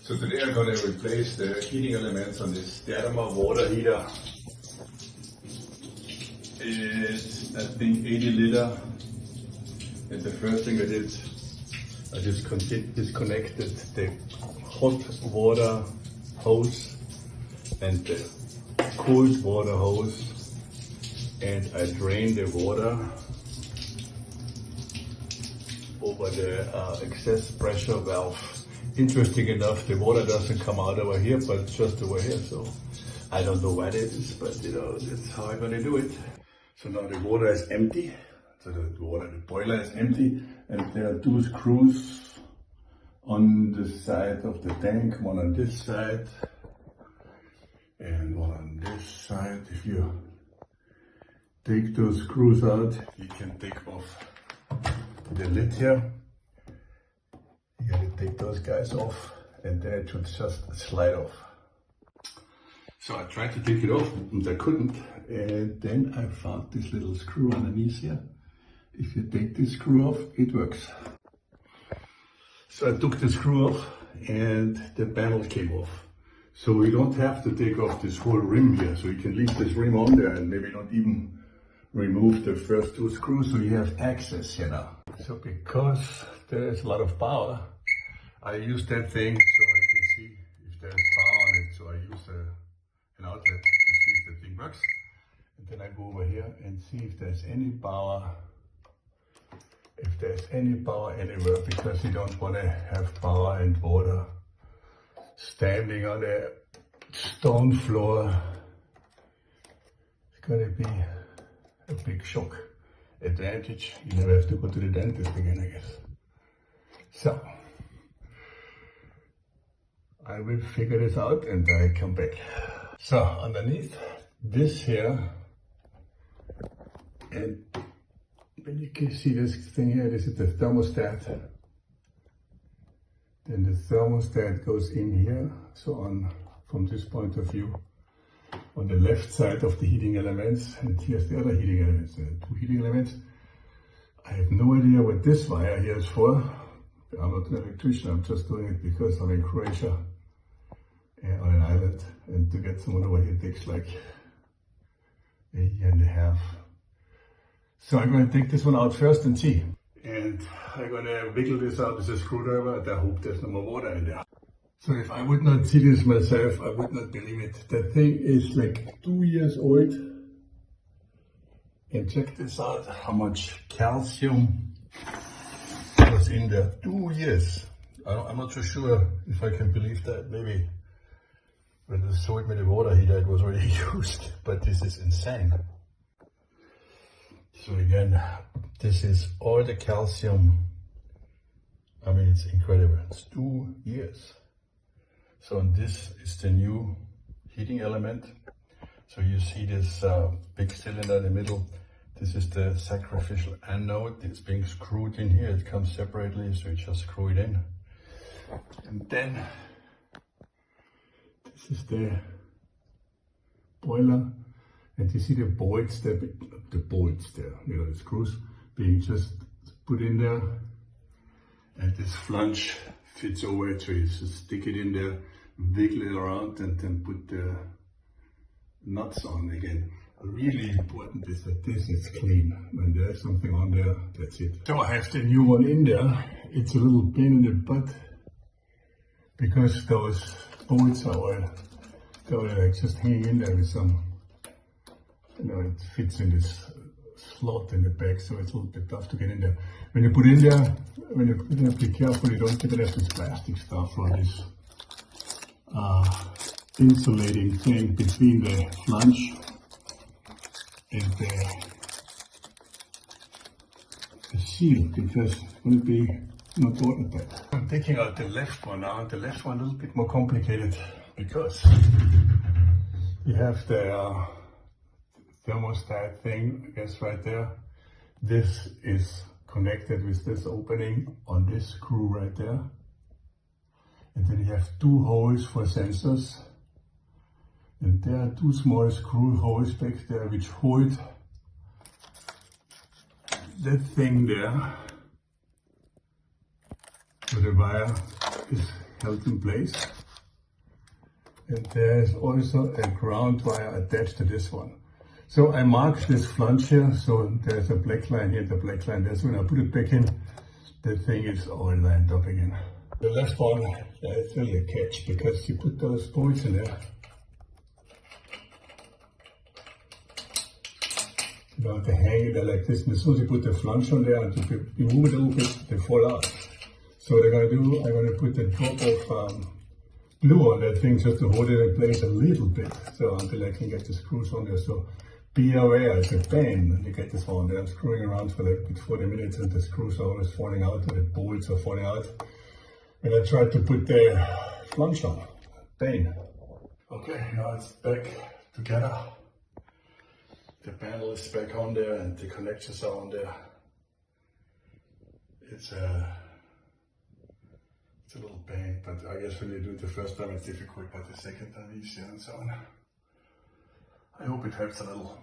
So today I'm going to replace the heating elements on this Terma water heater. It's, I think, 80 liter. And the first thing I did, I just disconnected the hot water hose and the cold water hose, and I drained the water over the excess pressure valve. Interesting enough, the water doesn't come out over here, but it's just over here. So I don't know what it is, but you know, that's how I'm gonna do it. So now the water is empty. So the boiler is empty, and there are two screws on the side of the tank, one on this side and one on this side. If you take those screws out, you can take off the lid here. You gotta take those guys off, and then it should just slide off. So I tried to take it off, and I couldn't. And then I found this little screw underneath here. If you take this screw off, it works. So I took the screw off, and the panel came off. So we don't have to take off this whole rim here. So you can leave this rim on there and maybe not even remove the first two screws, so you have access here now. So because there is a lot of power, I use that thing so I can see if there's power on it. So I use an outlet to see if the thing works. And then I go over here and see if there's any power. If there's any power anywhere, because you don't want to have power and water standing on a stone floor. It's gonna be a big shock. Advantage, you never have to go to the dentist again, I guess. So I will figure this out and I come back. So underneath this here, and when you can see this thing here, this is the thermostat. Then the thermostat goes in here. So from this point of view, on the left side of the heating elements, and here's the other heating elements, two heating elements. I have no idea what this wire here is for. I'm not an electrician, I'm just doing it because I'm in Croatia, on an island, and to get someone over here takes like a year and a half. So I'm going to take this one out first and see. And I'm going to wiggle this out with a screwdriver, and I hope there's no more water in there. So if I would not see this myself, I would not believe it. That thing is like 2 years old. And check this out, how much calcium was in there. 2 years. I'm not so sure if I can believe that. Maybe when they showed me the water heater, it was already used. But this is insane. So again, this is all the calcium. I mean, it's incredible. It's 2 years. So this is the new heating element. So you see this big cylinder in the middle. This is the sacrificial anode. It's being screwed in here. It comes separately, so you just screw it in. And then this is the boiler. And you see the bolts there, you know, the screws being just put in there. And this flange fits over it, so you just stick it in there, wiggle it around, and then put the nuts on again. Really important is that this is clean. When there's something on there, that's it. So I have the new one in there. It's a little pain in the butt because those bolts are all, they're like just hanging in there with some, you know, it fits in this slot in the back, so it's a little bit tough to get in there. When you put in there, be careful you don't get this plastic stuff or this insulating thing between the flange and the seal, because it will be not watertight. I'm taking out the left one now. The left one a little bit more complicated because you have the thermostat thing, I guess right there. This is connected with this opening on this screw right there. And then you have two holes for sensors. And there are two small screw holes back there which hold that thing there. So the wire is held in place. And there's also a ground wire attached to this one. So I marked this flange here, so there's a black line here, the black line there. So when I put it back in, the thing is all lined up again. The left one, there's really a catch because you put those bolts in there. You have to hang it like this, and as soon as you put the flange on there and you move it a little bit, they fall out. So what I'm going to put a drop of glue on that thing just to hold it in place a little bit, so until I can get the screws on there. So be aware, it's a pain when you get this on there. I'm screwing around for like 40 minutes and the screws are always falling out, and the bolts are falling out. And I tried to put the flange on. Pain. Okay, now it's back together. The panel is back on there and the connectors are on there. It's a little pain, but I guess when you do it the first time it's difficult, but the second time easier and so on. I hope it helps a little.